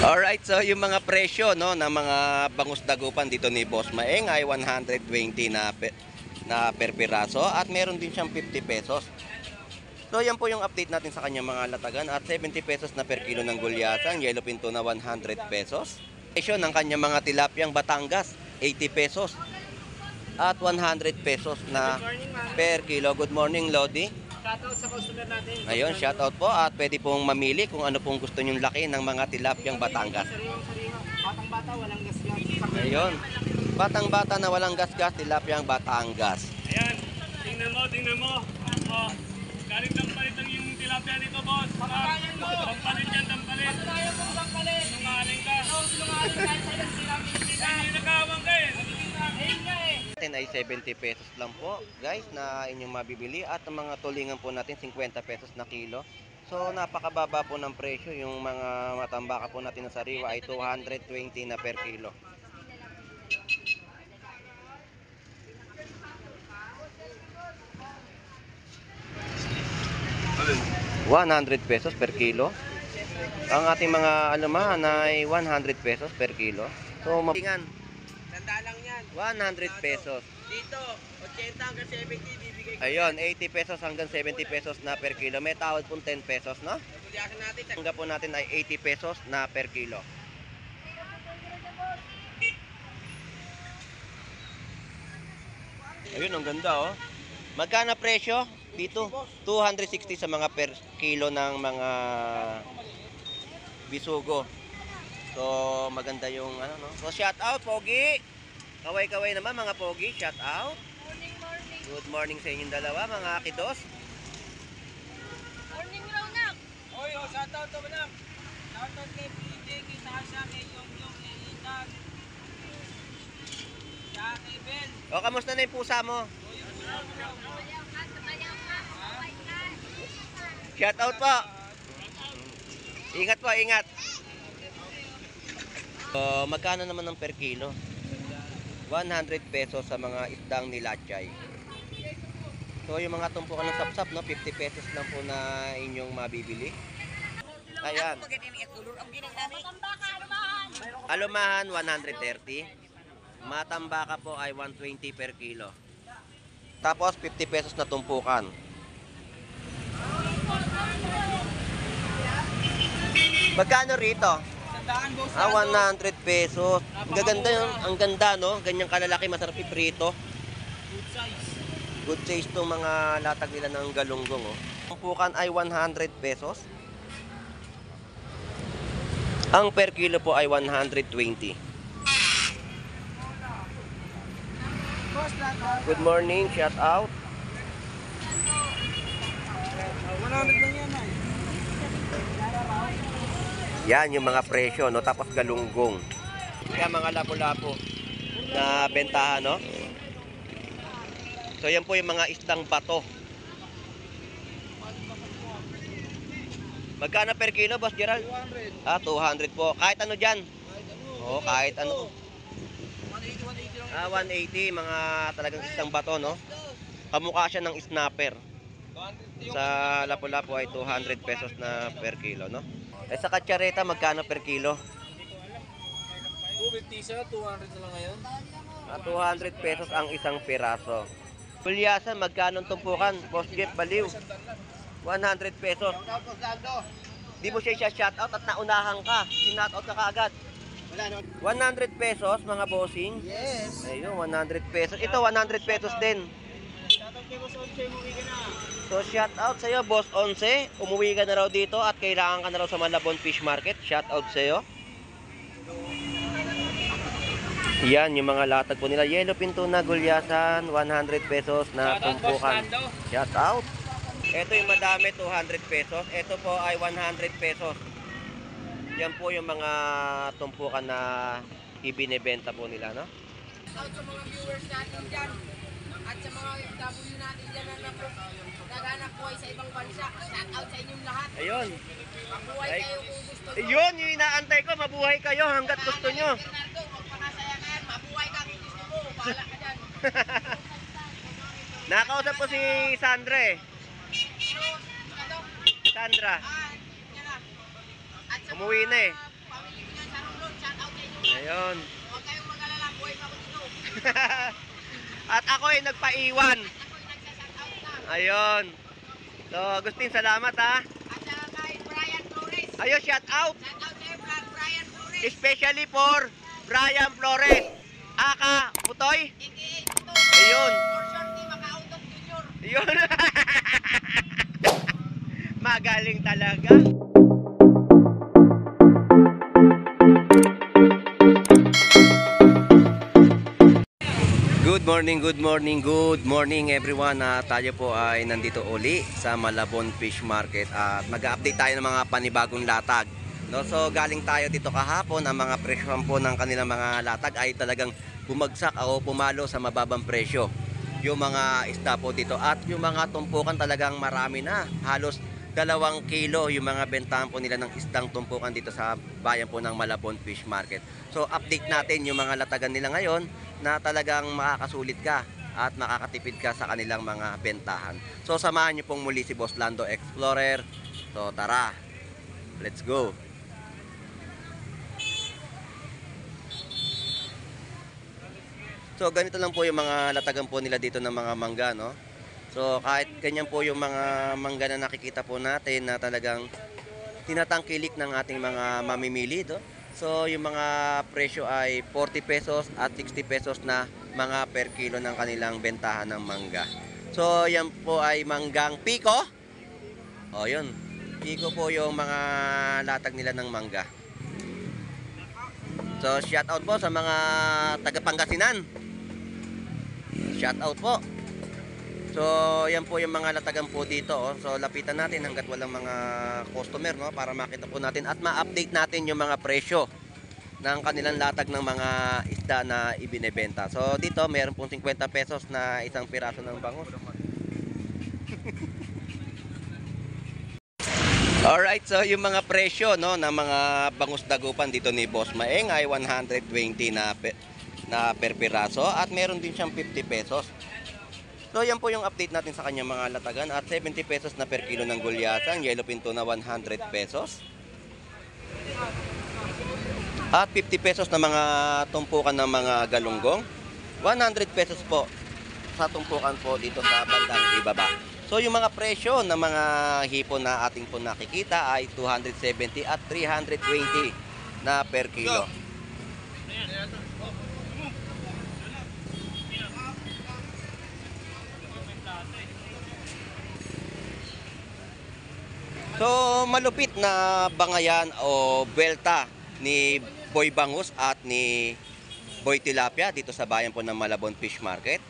Alright, so yung mga presyo no ng mga bangus dagupan dito ni Boss Maeng ay 120 na per piraso at meron din siyang 50 pesos. So yan po yung update natin sa kanyang mga latagan at 70 pesos na per kilo ng gulyasan, yellow pinto na 100 pesos. Presyo ng kanyang mga tilapyang Batangas, 80 pesos at 100 pesos na per kilo. Good morning, Lodi. Shoutout sa customer natin. Ayun, shoutout po at pwede pong mamili kung ano pong gusto nyong laki ng mga tilapyang Batangas. Sariwang-sariwa. Batang-bata, walang gasgas. Ayun, batang-bata na walang gasgas, tilapyang Batangas. Ayan, tingnan mo. Oh, galing tampalit ang yung tilapia nito, boss. Pagkayan mo! Tampalit yan, tampalit. Pagkayan mo bangkalit! Sinungaling ka. Sinungaling kahit sa'yo silang Hindi nagkawang ka eh. Ayun nga eh. Natin ay 70 pesos lang po guys na inyong mabibili at ang mga tulingan po natin 50 pesos na kilo. So napakababa po ng presyo, yung mga matambaka po natin na sariwa ay 220 na per kilo. ₱100 per kilo. Ang ating mga alumahan ay 100 pesos per kilo. So mabingan Tanda lang yan. 100 pesos. Dito, 80 hanggang 70 bibigay ko. Ayun, 80 pesos hanggang 70 pesos na per kilo. May tawad pong 10 pesos, no? Pagulyasan natin. Hanggang po natin ay 80 pesos na per kilo. Ayun, ang ganda, oh. Magkano presyo? Dito, 260 sa mga per kilo ng mga bisugo. So, maganda yung ano, no? So, shout out, Pogi! Kaway-kaway naman, mga Pogi. Shout out. Good morning sa inyong dalawa, mga kidos. Morning Ronak! Oy, shoutout to manang. Shoutout kay PJ, kay Sasha, kay Yong, kay Ethan. Kay Ben. O, kamusta na yung pusa mo? Shout out po. Ingat po, ingat. So, magkano naman ng per kilo? 100 pesos sa mga isdang nilachay. So, yung mga tumpukan ng sapsap, no, 50 pesos lang po na inyong mabibili. Ayan. Alumahan, 130. Matambaka po ay 120 per kilo. Tapos, 50 pesos na tumpukan. Magkano rito? Tandaan boss. 100 pesos. Ang gaganda yun. Ang ganda, no? Ganyang kalalaki, masarap iprito. Good size. Good taste tong mga latag nila ng galunggong, oh. Ang pukan ay 100 pesos. Ang per kilo po ay 120. Boss, lahat. Good morning, shout out. 100 lang yan ay. Yan yung mga presyo, no? Tapos galunggong. Yan mga lapo-lapo na bentahan, no? So yan po yung mga isdang bato. Magkano per kilo, Boss Gerald? 200. 200 po. Kahit ano dyan? Oo, kahit ano. 180 lang. 180, mga talagang isdang bato, no? Kamukha siya ng snapper. Sa lapo-lapo ay 200 pesos na per kilo, no? Eh sa katsareta, magkano per kilo? 250 siya, 200 na lang ngayon. 200 pesos ang isang piraso. Gulyasan, magkano tumpukan? Boss Jeff Baliw. 100 pesos. Di mo siya shoutout at naunahan ka. Sinoutout ka kaagad. 100 pesos mga bossing. Yes. Ayun, 100 pesos. Ito 100 pesos din. Shoutout kay Boss Onche, umuwi ka na. So shout out sa iyo, Boss Once. Umuwi ka na raw dito at kailangan ka na raw sa Malabon Fish Market. Shout out sa iyo. Yan yung mga latag po nila. Yellow pinto na gulyasan, 100 pesos na tumpukan. Shout out. Ito yung madami, 200 pesos. Ito po ay 100 pesos. Yan po yung mga tumpukan na ibinebenta po nila, no? Out sa mga viewers natin dyan at sa mga W natin dyan na naghanap buhay sa ibang bansa. Shout out sa inyong lahat. Ayun. Mabuhay Ay. kayo kung gusto nyo. Ayun, yung inaantay ko. Mabuhay kayo hanggat gusto nyo. Fernando, magpakasaya ka yan. Mabuhay ka kung gusto mo. Bahala ka dyan. Nakausap ko si Sandra eh. Ano? Sandra. Yan na. At sa Umuwi na eh. mga pamilya Ayun. Huwag kayong mag-alala, buhay pa ako dito. At ako ay nagpaiwan. Ako'y nagsashout na. Ayun. So, Agustin, salamat ha. At saka kay Brian Flores. Ayun, shout out. Shout out sa'yo, Brian Flores. Especially for Brian Flores. Aka, Putoy. AKA Tuto. Ayun. For sure, di Makautot Junior. Ayun. Magaling talaga. Good morning everyone. Tayo po ay nandito uli sa Malabon Fish Market at mag-update tayo ng mga panibagong latag. No, so galing tayo dito kahapon, ang mga presyo po ng kanilang mga latag ay talagang bumagsak o pumalo sa mababang presyo. Yung mga isda po dito at yung mga tumpukan talagang marami na. Halos 2 kilo yung mga bentahan po nila ng isdang tumpukan dito sa bayan po ng Malabon Fish Market. So update natin yung mga latagan nila ngayon na talagang makakasulit ka at makakatipid ka sa kanilang mga bentahan. So samahan nyo pong muli si Boss Lando Explorer. So tara, let's go! So ganito lang po yung mga latagan po nila dito ng mga mangga, no? So kahit ganyan po yung mga mangga na nakikita po natin na talagang tinatangkilik ng ating mga mamimili, no? So yung mga presyo ay 40 pesos at 60 pesos na mga per kilo ng kanilang bentahan ng mangga. So yan po ay manggang Pico. O yun, Pico po yung mga latag nila ng mangga. So shout out po sa mga taga Pangasinan. Shout out po. So yan po yung mga latagan po dito, oh. So lapitan natin hanggat walang mga customer, no, para makita po natin at ma-update natin yung mga presyo ng kanilang latag ng mga isda na ibinebenta. So dito meron pong 50 pesos na isang piraso ng bangus. Alright, so yung mga presyo, no, ng mga bangus dagupan dito ni Boss Maeng ay 120 na per piraso at meron din siyang 50 pesos. So yan po yung update natin sa kanyang mga latagan at 70 pesos na per kilo ng gulyasan, yellow pinto na 100 pesos. At 50 pesos na mga tumpukan ng mga galunggong, 100 pesos po sa tumpukan po dito sa bandang ibaba. So yung mga presyo ng mga hipon na ating po nakikita ay 270 at 320 na per kilo. So malupit na bangayan o belta ni Boy Bangus at ni Boy Tilapia dito sa bayan po ng Malabon Fish Market.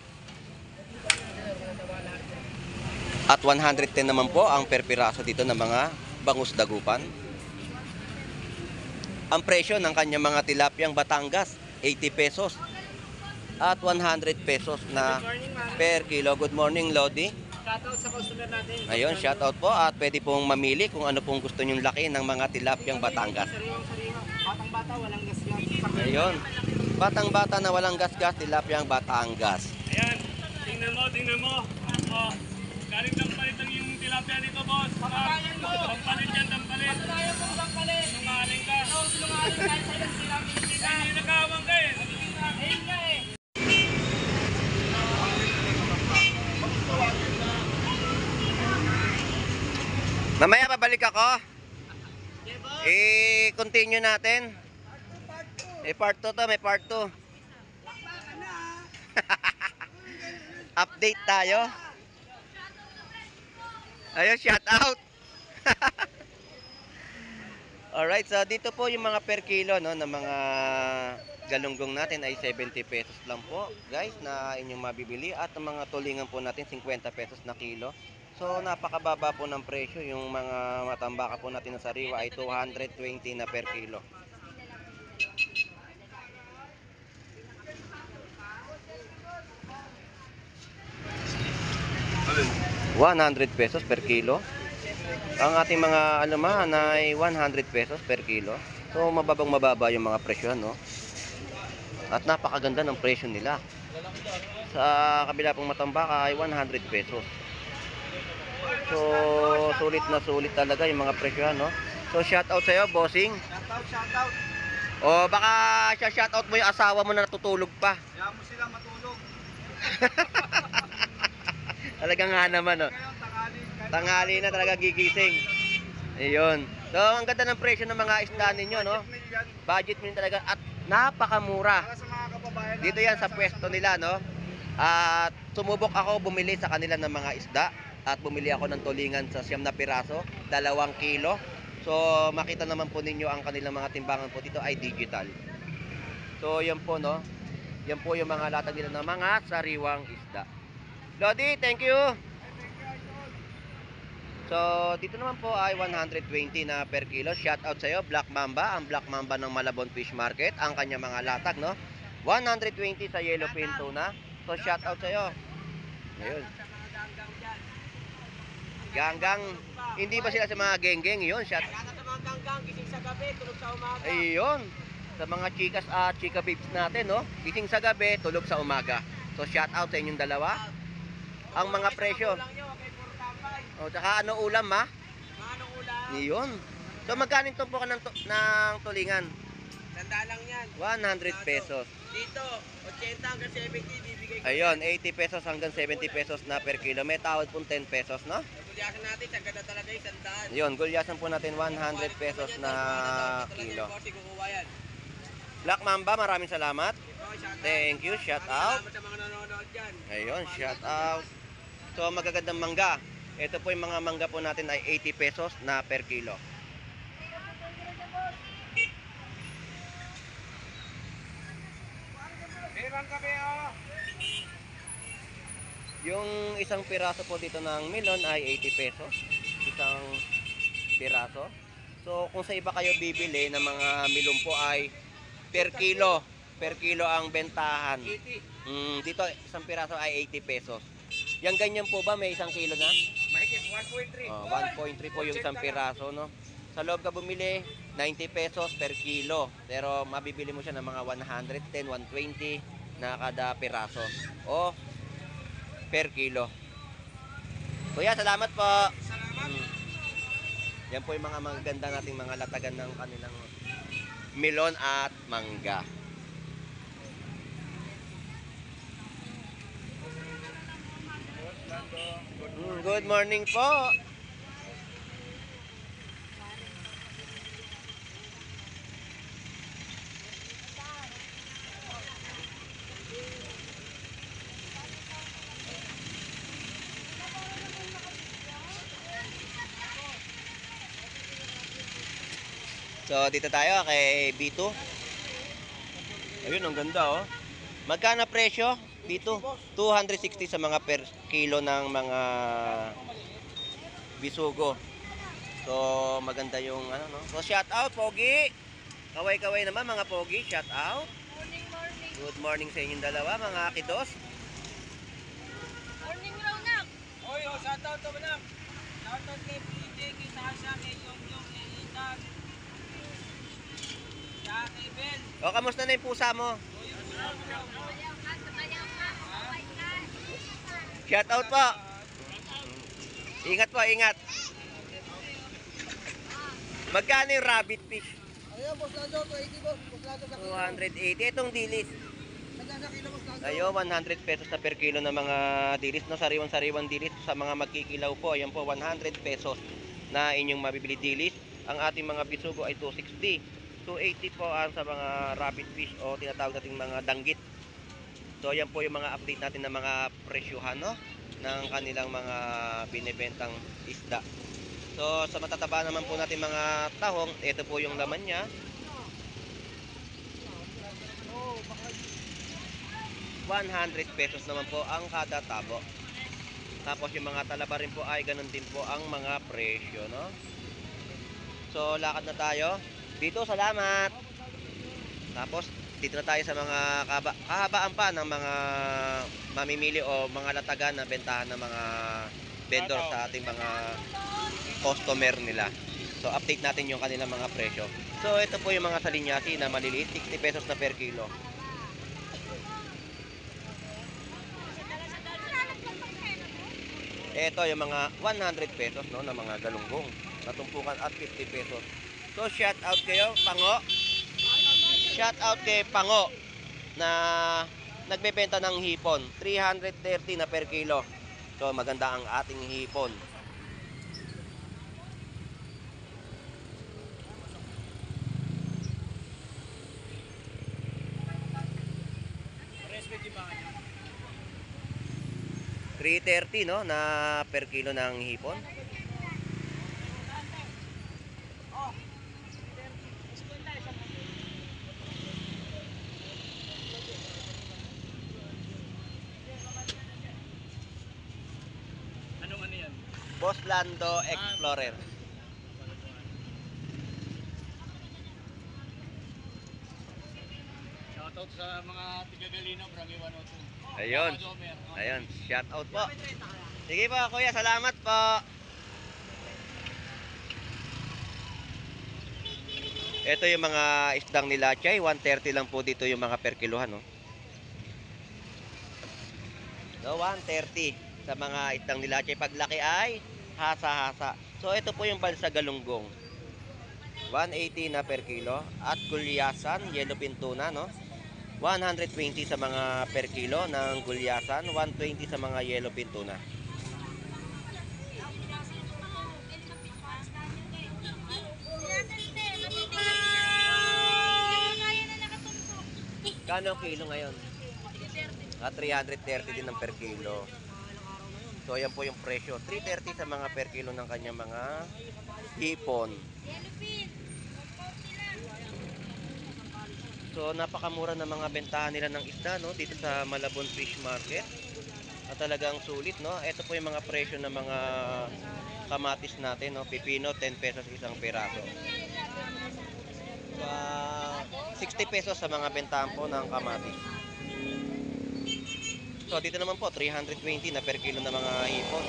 At 110 naman po ang per piraso dito ng mga bangus dagupan. Ang presyo ng kanyang mga tilapyang Batangas, 80 pesos. At 100 pesos na per kilo. Good morning, Lodi. Shoutout sa customer natin. Ayun, shoutout po at pwede pong mamili kung ano pong gusto nyong laki ng mga tilapyang Batangas. Sariwang-sariwa. Batang-bata, walang gasgas. Ayun, batang-bata na walang gasgas, tilapyang Batangas. Ayan, tingnan mo. Oh, galing ng palitan yung tilapia nito, boss. Papakayan mo. Pampalit yan, pampalit. Tayo pong bangkalit. Sinungaling ka. Sinungaling tayo sa ilang sila. Hindi nagkawang ka eh. Ayun nga eh. Mamaya babalik ako. I-continue natin. May part 2 to, may part 2. Update tayo. Ayun, shout out. Alright, so dito po yung mga per kilo, no, ng mga galunggong natin ay 70 pesos lang po, guys, na inyong mabibili. At ang mga tulingan po natin 50 pesos na kilo. So napakababa po ng presyo. Yung mga matambaka po natin na sariwa ay 220 na per kilo. ₱100 pesos per kilo. Ang ating mga alumahan ay 100 pesos per kilo. So mababang mababa yung mga presyo, no? At napakaganda ng presyo nila. Sa kabila pong matambaka ay 100 pesos. So sulit na sulit talaga yung mga presyo, no? So shout out sa iyo, bossing. Shoutout. O baka shoutout mo yung asawa mo na natutulog pa. Kaya mo sila matulog. Talaga nga naman, oh. Ngayon, tanghali. Tanghali na talaga gigising. Ayun. So, ang ganda ng presyo ng mga isda ninyo, no? Million. Budget meal talaga at napakamura. Para sa mga kababayan Dito yan sa pwesto nila, no? At sumubok ako bumili sa kanila ng mga isda at bumili ako ng tulingan sa 9 na piraso, 2 kilo. So, makita naman po ninyo ang kanilang mga timbangan po dito ay digital. So, yan po, no? Yan po yung mga latag nila ng mga sariwang isda. Lodi, thank you! So, dito naman po ay 120 na per kilo. Shout out sa iyo, Black Mamba, ang Black Mamba ng Malabon Fish Market, ang kanya mga latag, no? 120 sa yellowfin tuna. So, shout out sa iyo. Ayun. Sa mga ganggang dyan. Ganggang, hindi ba sila sa mga geng-geng? Yun, shout Kaya sa mga ganggang, gising sa gabi, tulog sa umaga. Ayun. Sa mga chikas at chika babes natin, no? Gising sa gabi, tulog sa umaga. So, shout out sa inyong dalawa. Ang mga presyo. Ulang nyo, okay, puro tambay. O, tsaka ano ulam, ha? Manong ulam. Yun. So, magkano po ka ng tulingan? Tanda lang yan. 100 pesos. Dito, 80 hanggang 70, bibigay ko. Ayun, 80 pesos hanggang 70 pesos na per kilo. May tawad pong 10 pesos, no? Pagkulyasan natin, sa ganda talaga yung sandaan. Yun, gulyasan po natin 100 pesos na kilo. Kukuha yan. Black Mamba, maraming salamat. Ito, shout out. Thank you, shout out. Salamat sa mga nanonood dyan. Ayun, shout out. So, magagandang mangga. Ito po yung mga mangga po natin ay 80 pesos na per kilo. Meron kami, oh. Yung isang piraso po dito ng melon ay 80 pesos. Isang piraso. So, kung sa iba kayo bibili ng mga melon po ay per kilo. Per kilo ang bentahan. 80. Dito, isang piraso ay 80 pesos. Yang ganyan po ba may isang kilo na? Mahigit 1.3. 1.3 po yung isang piraso, no? Sa loob ka bumili, 90 pesos per kilo. Pero mabibili mo siya ng mga 110, 120 na kada piraso. O per kilo. Kuya, salamat po. Salamat. Yan po yung mga maganda nating mga latagan ng kanilang melon at mangga. Good morning po. So, dito tayo kay B2. Ayun, ang ganda, oh. Magkano presyo? B2? 260 sa mga per kilo ng mga bisugo. So, maganda yung ano, no? So, shout out, Pogi. Kaway-kaway naman, mga Pogi. Shout out. Morning, morning. Good morning sa inyong dalawa, mga kidos. Morning, Ronak. Oy, oh, shout out to lang. Shout out kay PJ, kay Sasha, kay Yongyong, kay Ethan. Kaya kay Ben. O, kamusta na yung pusa mo? Shout out po. Ingat po, ingat. Magkano yung rabbit fish? Ayun, boss Lado, 280 boss. Boss Lado sa 280. Itong dilis. kilo, boss Lado. Ayo, 100 pesos na per kilo ng mga dilis, no? Sariwan-sariwan dilis sa mga magkikilaw po. Ayan po, 100 pesos na inyong mabibili dilis. Ang ating mga bisugo ay 260. 280 po ang sa mga rabbit fish o tinatawag nating mga danggit. So, ayan po yung mga update natin ng mga presyuhan, no? Ng kanilang mga binibentang isda. So, sa matataba naman po natin mga tahong, ito po yung laman niya. 100 pesos naman po ang kada tabo. Tapos yung mga talaba rin po ay ganun din po ang mga presyo, no? So, lakad na tayo. Dito, salamat. Tapos, dito na tayo sa mga kahabaan pa ng mga mamimili o mga latagan na bentahan ng mga vendor sa ating mga customer nila. So, update natin yung kanilang mga presyo. So, ito po yung mga salinyasi na maliliit, 60 pesos na per kilo. Ito yung mga 100 pesos, no, na mga galunggong. Natumpukan at 50 pesos. So, shout out kayo, Pango. shout out kay Pango na nagbebenta ng hipon. 330 na per kilo. So maganda ang ating hipon. Respect yung mga nyo. 330 no na per kilo ng hipon. Anong ano yan? Boss Lando Explorer. Shoutout sa mga tigagalino, Brangi 102. Ayun. Ayun, shout out po. Sige po kuya, salamat po. Ito yung mga isdang nila, Chay. 130 lang po dito yung mga per kilohan, no? No, 130 sa mga isdang nila, Chay. Paglaki ay hasa-hasa. So, ito po yung balsa galunggong. 180 na per kilo. At gulyasan, yellowfin tuna, no? 120 sa mga per kilo ng gulyasan. 120 sa mga yellowfin tuna. Kano ang kilo ngayon? 330 din ng per kilo. So, ayan po yung presyo. 330 sa mga per kilo ng kanyang mga hipon. So, napakamura ng mga bentahan nila ng isda, no? Dito sa Malabon Fish Market. At talagang sulit, no? Ito po yung mga presyo ng mga kamatis natin, no? Pipino, 10 pesos isang piraso. So, 60 pesos sa mga bentahan po ng kamatis. So, dito naman po, 320 na per kilo na mga hipon.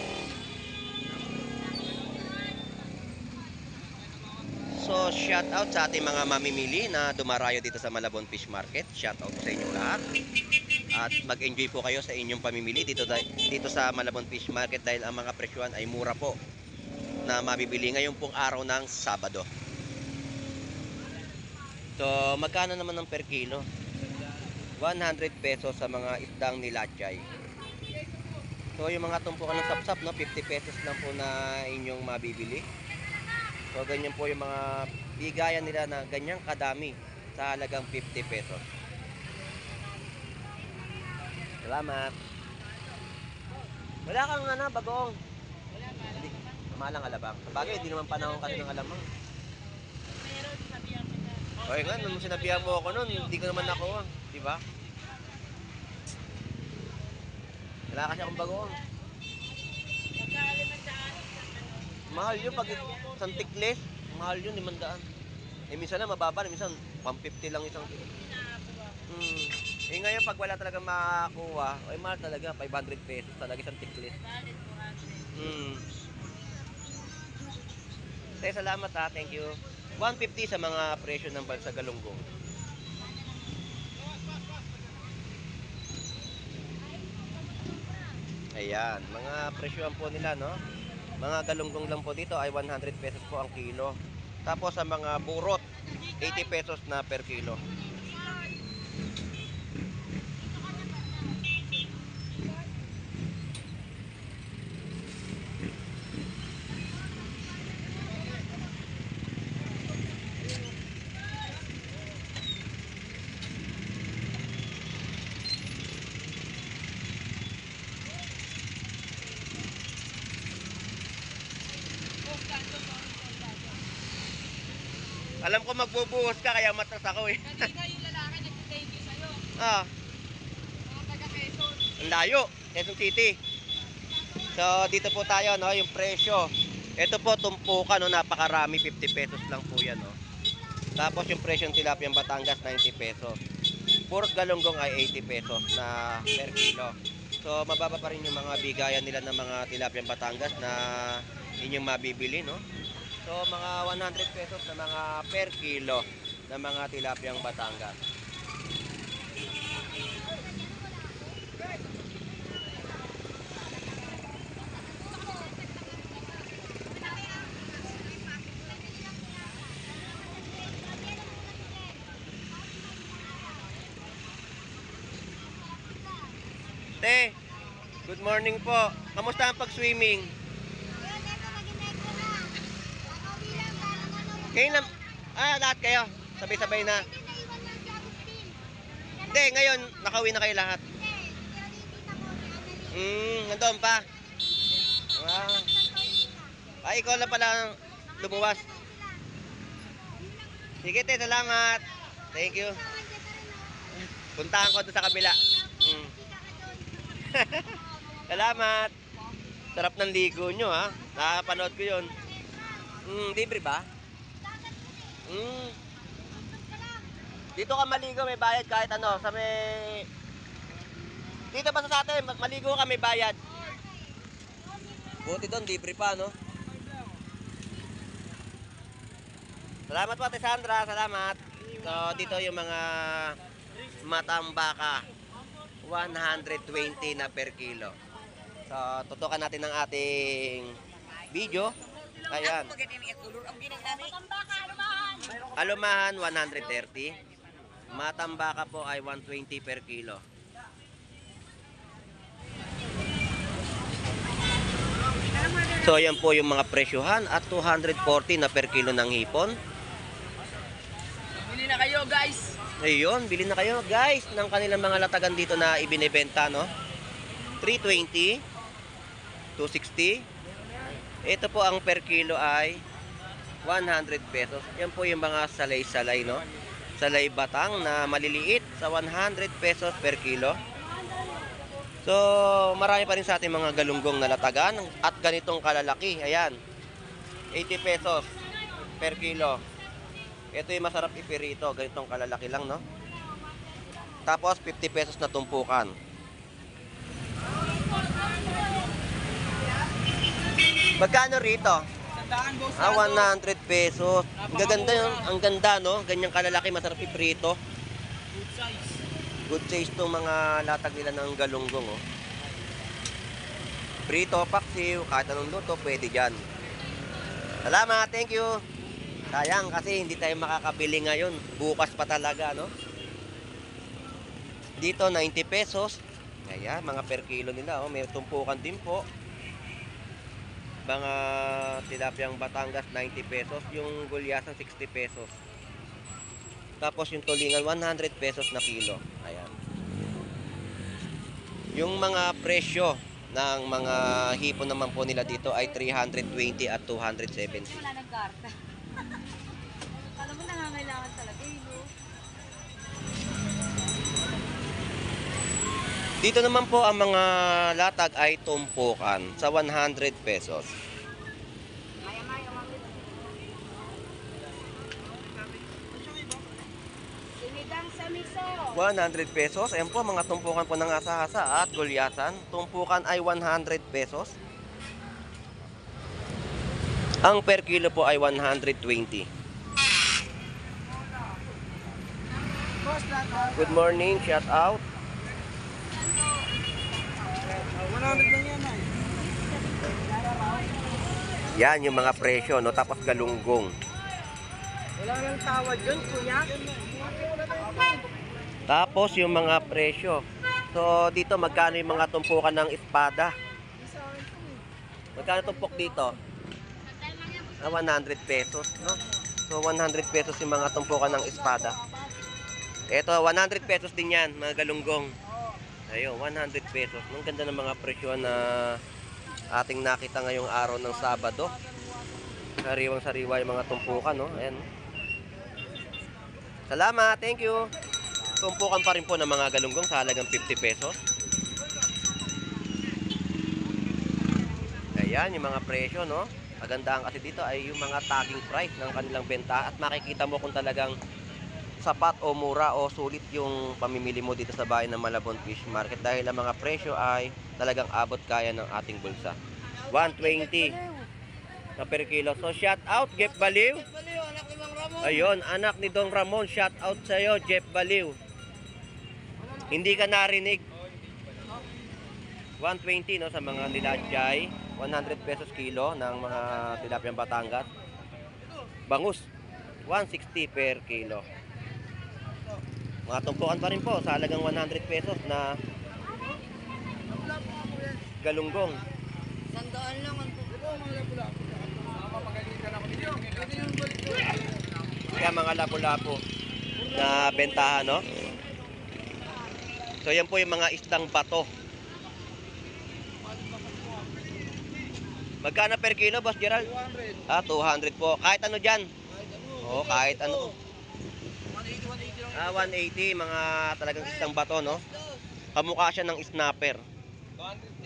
So, shout out sa ating mga mamimili na dumarayo dito sa Malabon Fish Market. Shout out sa inyong lahat. At mag-enjoy po kayo sa inyong pamimili dito sa Malabon Fish Market dahil ang mga presyuhan ay mura po na mabibili ngayon pong araw ng Sabado. So, magkano naman ng per kilo? 100 pesos sa mga isdang nilachay. So, yung mga tumpukan ng sapsap, no, 50 pesos lang po na inyong mabibili. So, ganyan po yung mga bigayan nila na ganyang kadami sa halagang 50 pesos. Salamat. Wala kang bagong. Malang alabang. Sabagay, hindi naman panahon kasi ng alamang. Okay nga, nung sinabihan mo ako nun, hindi ko naman nakuha. Diba? Wala kasi akong bagoong. Mahal yun pag isang tiklis. Mahal yun, 500. Minsan na mababa, minsan 150 lang isang kilo. Ngayon pag wala talagang makakuha, ay mahal talaga, 500 pesos talaga isang tiklis. Salamat ha, thank you. 150 sa mga presyo ng balsa galunggong. Ayan, mga presyoan po nila, no? Mga galunggong lang po dito ay 100 pesos po ang kilo. Tapos sa mga burot, 80 pesos na per kilo. Alam ko magbubuhos ka kaya matras ako eh. Kanina yung lalaki nag-thank you sa'yo. Ah, Mga taga-Quezon. ang layo, Quezon City. So dito po tayo, no, yung presyo. Ito po tumpukan, no, napakarami, 50 pesos lang po 'yan, no. Tapos yung presyo ng tilapia Batangas 90 pesos. Purot galunggong ay 80 pesos na per kilo. So mababa pa rin yung mga bigayan nila ng mga tilapia Batangas na inyong mabibili, no. So mga 100 pesos na mga per kilo na mga tilapia Batangas. Te, good morning po. Kamusta ang pag-swimming? Ngayon lang, lahat kayo. Sabay-sabay na. Hindi, ngayon, nakauwi na kayo lahat. Nandun pa. Ikaw lang pala lumuwas. Sige, te, salamat. Thank you. Puntahan ko doon sa kabila. Salamat. Sarap ng ligo nyo, ha? Nakapanood ko yun. Libre ba? Dito ka maligo, may bayad kahit ano. Sa may... Dito basta sa atin, maligo ka, may bayad. Buti doon, libre pa, no? Salamat po, Ate Sandra. Salamat. So, dito yung mga matambaka. 120 na per kilo. So, tutukan natin ang ating video. Ayan. Alumahan, 130. Matambaka po ay 120 per kilo. So, ayan po yung mga presyuhan at 240 na per kilo ng hipon. Bili na kayo, guys. Ayun, bili na kayo guys ng kanilang mga latagan dito na ibinebenta, no? 320, 260. Ito po ang per kilo ay 100 pesos. Yan po yung mga salay-salay, no? Salay batang na maliliit sa 100 pesos per kilo. So, marami pa rin sa ating mga galunggong na latagan at ganitong kalalaki. Ayan, 80 pesos per kilo. Ito yung masarap ipirito, ganitong kalalaki lang, no? Tapos 50 pesos na tumpukan. Magkano rito? Sandaan, boss. 100 pesos. Ang gaganda yun, ang ganda, no? Ganyang kalalaki, masarap iprito. Good size. Good size tong mga latag nila ng galunggong, oh. Prito, paksiw, kahit anong luto, pwede dyan. Salamat, thank you. Sayang kasi hindi tayo makakabili ngayon. Bukas pa talaga, no? Dito, 90 pesos. Ayan, mga per kilo nila, oh. May tumpukan din po. Mga tilapyang Batangas, 90 pesos. Yung gulyasan, 60 pesos. Tapos yung tulingan, 100 pesos na kilo. Ayan. Yung mga presyo ng mga hipon naman po nila dito ay 320 at 270. Wala nang karta. Alam mo, nangangailangan talaga eh, no? Dito naman po ang mga latag ay tumpukan sa 100 pesos. Sinigang sa miso. 100 pesos. Ayan po, mga tumpukan po ng asa-asa at gulyasan. Tumpukan ay 100 pesos. Ang per kilo po ay 120. Good morning, shout out. 100 lang yan, ay. Yan yung mga presyo, no? Tapos galunggong. Wala nang tawad yun, kuya. Tapos yung mga presyo. So dito magkano yung mga tumpukan ng espada? Magkano tumpok dito? 100 pesos, no? So 100 pesos yung mga tumpukan ng espada. Ito 100 pesos din yan, mga galunggong. Ayun, 100 pesos. Ang ganda ng mga presyo na ating nakita ngayong araw ng Sabado. Sariwang-sariwa yung mga tumpukan, no? Ayan. Salamat, thank you. Tumpukan pa rin po ng mga galunggong sa halagang 50 pesos. Ayan, yung mga presyo, no? Magandaan kasi dito ay yung mga tagging price ng kanilang benta at makikita mo kung talagang sapat o mura o sulit yung pamimili mo dito sa bayan ng Malabon Fish Market dahil ang mga presyo ay talagang abot kaya ng ating bulsa. 120 na per kilo. So shout out Jeff Baliw. Ayun, anak ni Don Ramon, shout out sa iyo Jeff Baliw. Hindi ka narinig. 120 no sa mga nilajay, 100 pesos kilo ng mga tilapyang Batangas. Bangus 160 per kilo. Mga tumpukan pa rin po sa halagang 100 pesos na galunggong. Sandaan lang ang Kaya mga lapu-lapu na bentahan, no? So yan po yung mga isdang bato. Magkano per kilo, Boss Gerald? 200. 200 po. Kahit ano dyan? Oo, kahit ano. 180, mga talagang isdang bato, no? Kamukha siya ng snapper.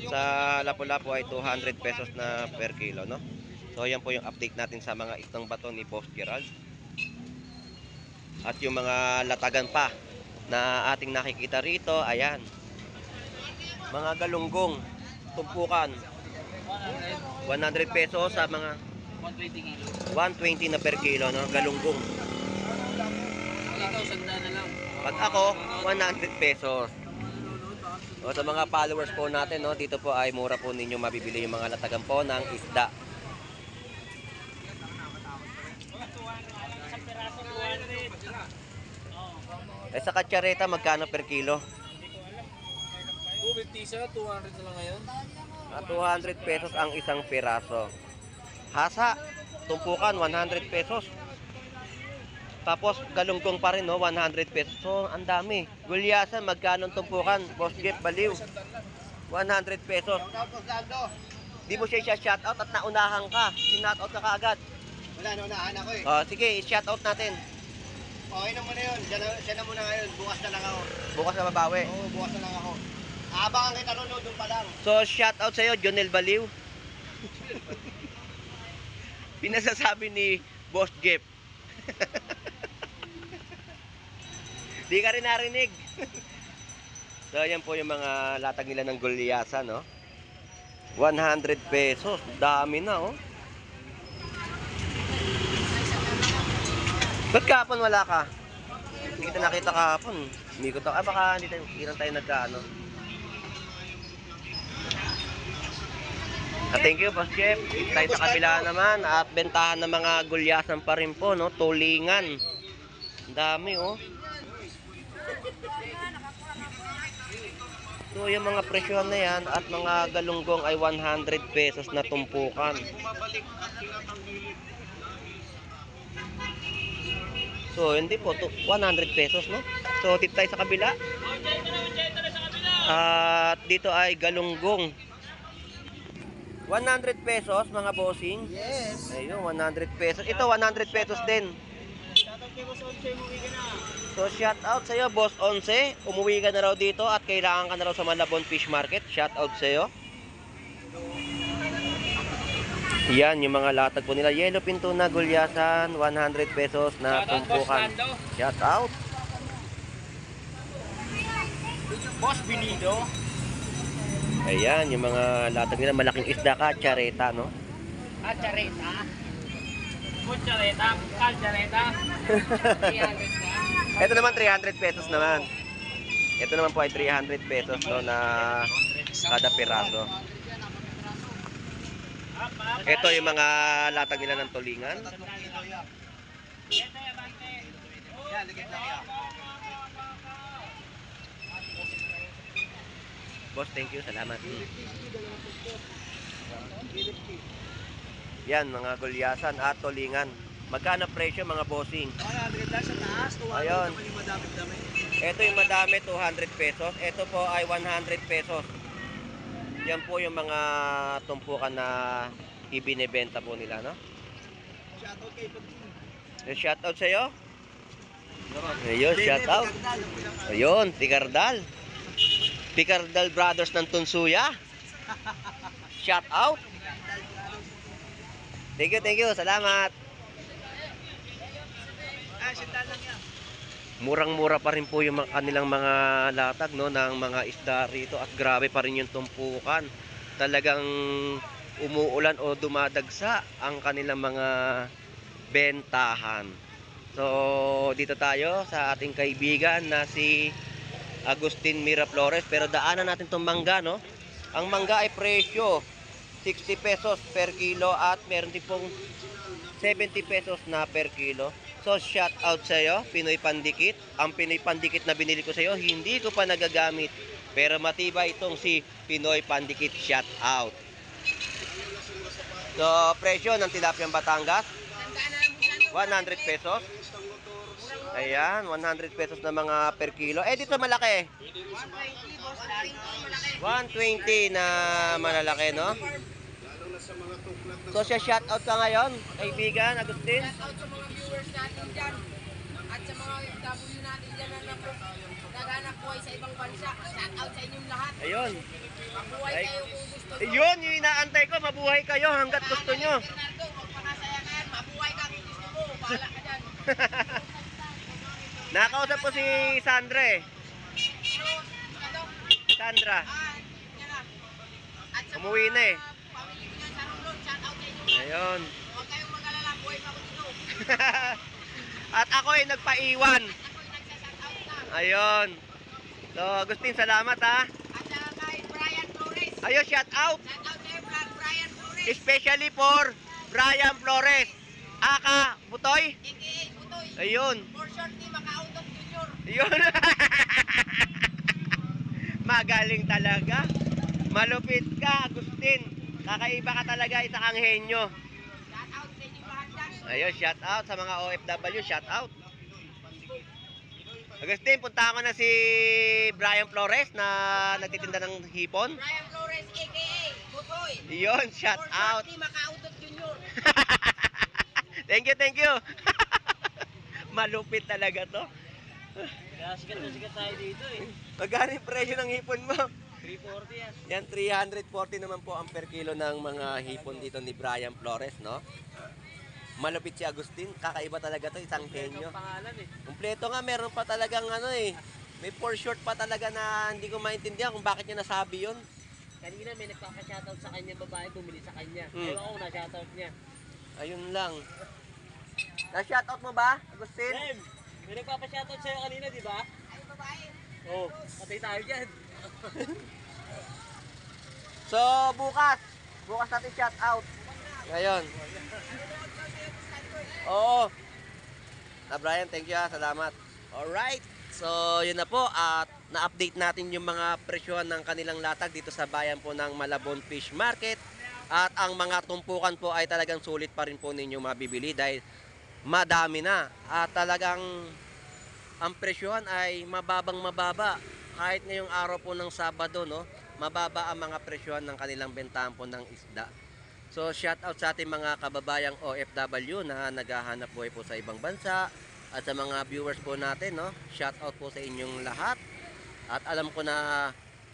Sa lapu-lapu ay 200 pesos na per kilo, no? So yan po yung update natin sa mga isdang bato ni Boss Gerald. At yung mga latagan pa na ating nakikita rito, ayan. Mga galunggong, tumpukan. 100 pesos sa mga 120 na per kilo, no? Galunggong. Pag ako, 100 pesos. O, sa mga followers po natin, no, dito po ay mura po ninyo mabibili yung mga latagan po ng isda. Eh sa katsareta, magkano per kilo? 250 sir, 200 na lang ngayon. 200 pesos ang isang piraso. Hasa, tumpukan, 100 pesos. Tapos galunggong pa rin, no, 100 pesos. So, ang dami. Gulyasan, magkano ang tumpukan? Boss Jeff, baliw. 100 pesos. Di mo siya shoutout at naunahan ka. Sinoutout ka kaagad. Wala, naunahan ako eh. Sige, shoutout natin. Okay na muna yun. Siya na muna ngayon. Bukas na lang ako. Bukas na babawi. Oo, bukas na lang ako. Abangan kita nun, doon pa lang. So, shoutout sa'yo, Jonel Baliw. Pinasasabi ni Boss Jeff. Di ka rin narinig. So, ayan po yung mga latag nila ng gulyasan, no? 100 pesos. Dami na, oh. Ba't kahapon wala ka? Hindi kita nakita kahapon. Hindi ko to. Baka hindi lang tayo nagkaano. Thank you, Boss Jeff. Tayo sa kabila naman. At bentahan ng mga gulyasan pa rin po, no? Tulingan. Ang dami, oh. So, yung mga presyon na yan at mga galunggong ay 100 pesos na tumpukan. So, hindi po, 100 pesos, no? So, dito tayo sa kabila. At dito ay galunggong. 100 pesos, mga bossing. Yes. Ayun, 100 pesos. Ito, 100 pesos din. So, shout out sa iyo, Boss Onse. Umuwi ka na raw dito at kailangan ka na raw sa Malabon Fish Market. Shout out sa iyo. Yan, yung mga latag po nila. Yellow pinto na gulyasan, 100 pesos na tumpukan. Shout out. Boss Binido. Ayan, yung mga latag nila. Malaking isda ka, chareta, no? Chareta. Kuchareta. Kalchareta. 300 ka. Ito naman 300 pesos naman. Ito naman po ay 300 pesos, no, na kada piraso. Ito yung mga latag nila ng tulingan. Boss, thank you. Salamat. Yan, mga gulyasan at tulingan. Magkano presyo, mga bossing? 100 lang sa taas. 200 Ayun. naman yung madami-dami. Ito yung madami, 200 pesos. Ito po ay 100 pesos. Yan po yung mga tumpukan na ibinebenta po nila, no? Shoutout kay Pagdin. Shoutout sa'yo. Ayun, shoutout. Ayun, Picardal. Picardal Brothers ng Tunsuya. Shoutout. Thank you. Salamat. Murang-mura pa rin po yung kanilang mga latag, no, ng mga isda rito at grabe pa rin yung tumpukan. Talagang umuulan o dumadagsa ang kanilang mga bentahan. So, dito tayo sa ating kaibigan na si Agustin Miraflores, pero daanan natin tong mangga, no? Ang mangga ay presyo 60 pesos per kilo at meron din pong 70 pesos na per kilo. So, shout out sa iyo, Pinoy Pandikit. Ang Pinoy Pandikit na binili ko sa iyo, hindi ko pa nagagamit. Pero matibay itong si Pinoy Pandikit shout out. So, presyo ng tilapiyang Batangas, Tandaan na lang mo 100 pesos. Ayan, 100 pesos na mga per kilo. Eh, dito malaki. 120, boss. Daring ko malaki. 120 na malalaki, no? So, siya shout out ka ngayon, kaibigan, Agustin. Shout out sa mga viewers natin dyan. At sa mga OFW natin dyan na naghanap buhay sa ibang bansa. Shout out sa inyong lahat. Ayun. Mabuhay Ay. kayo kung gusto nyo. Ayun, yung inaantay ko, mabuhay kayo hanggat gusto nyo. Bernardo, magpakasaya ka yan. Mabuhay ka kung gusto mo. Bahala ka dyan. Nakausap ko si Sandra eh. Pero, ano? Sandra. Yan na. At sa Umuwi na eh. pamilya ko dyan sa Romblon, shout out sa inyong lahat. Ayun. Huwag kayong mag-alala. Buhay pa ako dito. At ako ay nagpaiwan. At ako'y nagsashout out na. Ayun. So, Agustin, salamat ha. At saka kay Brian Flores. Ayun, shout out. Shout out sa'yo, Brian Flores. Especially for Brian Flores. Aka Butoy. AKA Butoy. Ayun. For short, di Makautot Junior. Ayun. Magaling talaga. Malupit ka, Agustin. Kakaiba ka talaga, isa kang henyo. Shout out sa inyong lahat dyan. Ayun, shout out sa mga OFW, shout out. Agustin, punta ko na si Brian Flores na nagtitinda ng hipon. Brian Flores, AKA Butoy. Yun, shout For out. short, di Makautot Junior. Thank you, thank you. Malupit talaga to. Kaya sikat na sikat tayo dito eh. Magkano yung presyo ng hipon mo? 340 yan. Yan, 340 naman po ang per kilo ng mga hipon dito ni Brian Flores, no? Malupit si Agustin, kakaiba talaga to, isang henyo. Ang pangalan eh. Kumpleto nga, meron pa talagang ano eh. May for short pa talaga na hindi ko maintindihan kung bakit niya nasabi yun. Kanina may nagpapa-shoutout sa kanya babae, bumili sa kanya. Hmm. Ewan ko na-shoutout niya. Ayun lang. Na-shoutout mo ba, Agustin? Sam, may nagpapa-shoutout sa'yo kanina, di ba? Ay, babae. Oo, patay tayo dyan. So, bukas natin shoutout. Ngayon. Oo. Brian, thank you ha. Salamat. Alright. So, yun na po. At na-update natin yung mga presyohan ng kanilang latag dito sa bayan po ng Malabon Fish Market. At ang mga tumpukan po ay talagang sulit pa rin po ninyo mabibili dahil madami na. At talagang ang presyohan ay mababa. Kahit ngayong araw po ng Sabado, no, mababa ang mga presyohan ng kanilang bentahan po ng isda. So, shout out sa ating mga kababayang OFW na naghahanap buhay po sa ibang bansa at sa mga viewers po natin, no. Shout out po sa inyong lahat. At alam ko na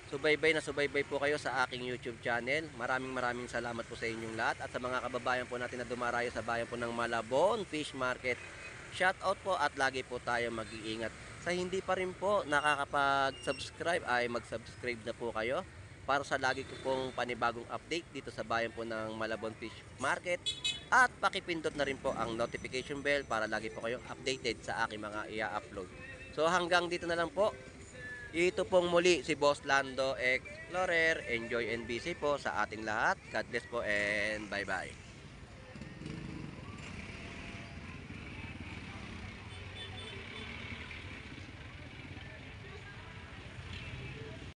subaybay po kayo sa aking YouTube channel. Maraming salamat po sa inyong lahat at sa mga kababayan po natin na dumarayo sa bayan po ng Malabon Fish Market. Shout out po at lagi po tayo mag-iingat. Sa hindi pa rin po nakakapag-subscribe ay mag-subscribe na po kayo para sa lagi ko pong panibagong update dito sa bayan po ng Malabon Fish Market. At pakipindot na rin po ang notification bell para lagi po kayong updated sa aking mga i-upload. So hanggang dito na lang po. Ito pong muli si Boss Lando Explorer. Enjoy and busy po sa ating lahat. God bless po and bye bye.